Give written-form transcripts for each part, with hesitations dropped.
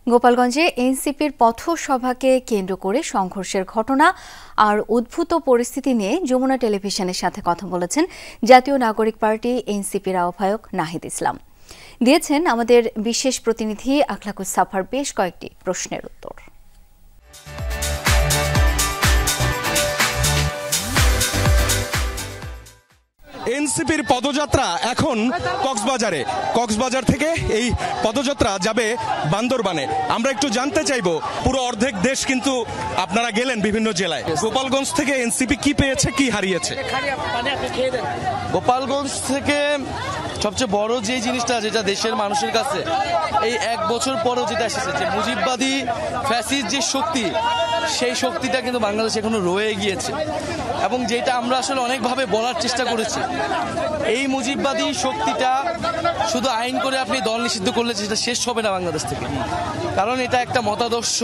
গোপালগঞ্জে এনসিপির পথসভাকে কেন্দ্র করে সংঘর্ষের ঘটনা আর উদ্ভূত পরিস্থিতি নিয়ে যমুনা টেলিভিশনের সাথে কথা বলেছেন জাতীয় নাগরিক পার্টি এনসিপির আহ্বায়ক নাহিদ ইসলাম। দিয়েছেন আমাদের বিশেষ প্রতিনিধি আখলাকুস সাফার বেশ কয়েকটি প্রশ্নের উত্তর। এনসিপির পদযাত্রা এখন কক্সবাজার থেকে এই পদযাত্রা যাবে বান্দরবানে। আমরা একটু জানতে চাইবো, পুরো অর্ধেক দেশ কিন্তু আপনারা গেলেন বিভিন্ন জেলায়, গোপালগঞ্জ থেকে এনসিপি কি পেয়েছে, কি হারিয়েছে? গোপালগঞ্জ থেকে সবচেয়ে বড় যে জিনিসটা, যেটা দেশের মানুষের কাছে এই এক বছর পরেও যেটা এসেছে, যে মুজিববাদী ফ্যাসিস্ট যে শক্তি, সেই শক্তিটা কিন্তু বাংলাদেশ এখনো রয়ে গিয়েছে, এবং যেটা আমরা আসলে অনেকভাবে বলার চেষ্টা করেছি। এই মুজিববাদী শক্তিটা শুধু আইন করে আপনি দল নিষিদ্ধ করলে সেটা শেষ হবে না বাংলাদেশ থেকে, কারণ এটা একটা মতাদর্শ।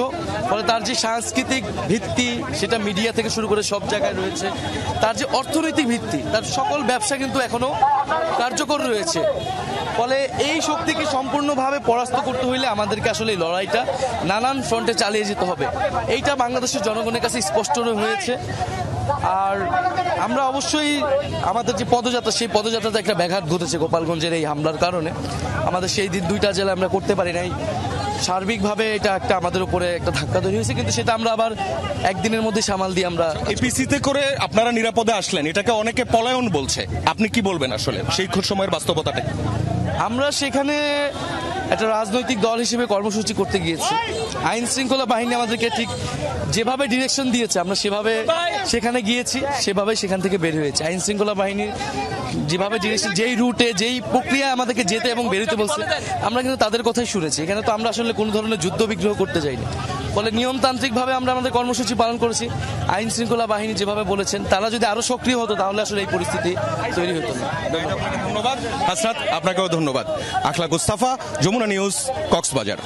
ফলে তার যে সাংস্কৃতিক ভিত্তি, সেটা মিডিয়া থেকে শুরু করে সব জায়গায় রয়েছে। তার যে অর্থনৈতিক ভিত্তি, তার সকল ব্যবসা কিন্তু এখনো কার্যকর রয়েছে। ফলে এই শক্তিকে সম্পূর্ণভাবে পরাস্ত করতে হইলে আমাদেরকে আসলে এই লড়াইটা নানান ফ্রন্টে চালিয়ে যেতে হবে। এইটা বাংলাদেশের জনগণের কাছে স্পষ্ট হয়েছে। আর আমরা অবশ্যই আমাদের যে পদযাত্রা, সেই পদযাত্রাতে একটা ব্যাঘাত ঘটেছে গোপালগঞ্জের এই হামলার কারণে। আমাদের সেই দিন দুইটা জেলা আমরা করতে পারি নাই। সার্বিকভাবে এটা একটা আমাদের উপরে একটা ধাক্কা তৈরি হয়েছে, কিন্তু সেটা আমরা আবার একদিনের মধ্যে সামাল দিয়ে আমরা এপিসিতে করে আপনারা নিরাপদে আসলেন। এটাকে অনেকে পলায়ন বলছে, আপনি কি বলবেন আসলে সেই সময়ের বাস্তবতাটা? আমরা সেখানে একটা রাজনৈতিক দল হিসেবে কর্মসূচি করতে গিয়েছি। আইন শৃঙ্খলা বাহিনী আমাদেরকে ঠিক যেভাবে ডিরেকশন দিয়েছে, আমরা সেভাবে সেখানে গিয়েছি, সেভাবে সেখান থেকে বের হয়েছে। আইন শৃঙ্খলা বাহিনী যেভাবে ডিরেকশন, যেই রুটে, যেই প্রক্রিয়া আমাদেরকে যেতে এবং বেরোতে বলছে, আমরা কিন্তু তাদের কথাই শুনেছি। এখানে তো আমরা আসলে কোনো ধরনের যুদ্ধ বিগ্রহ করতে যাইনি। ফলে নিয়মতান্ত্রিকভাবে আমরা আমাদের কর্মসূচি পালন করেছি। আইন শৃঙ্খলা বাহিনী যেভাবে বলেছেন, তারা যদি আরো সক্রিয় হতো তাহলে আসলে এই পরিস্থিতি তৈরি হতো না। ধন্যবাদ হাসনাত, আপনাকেও ধন্যবাদ। আখলাকুস সাফা, যমুনা নিউজ, কক্সবাজার।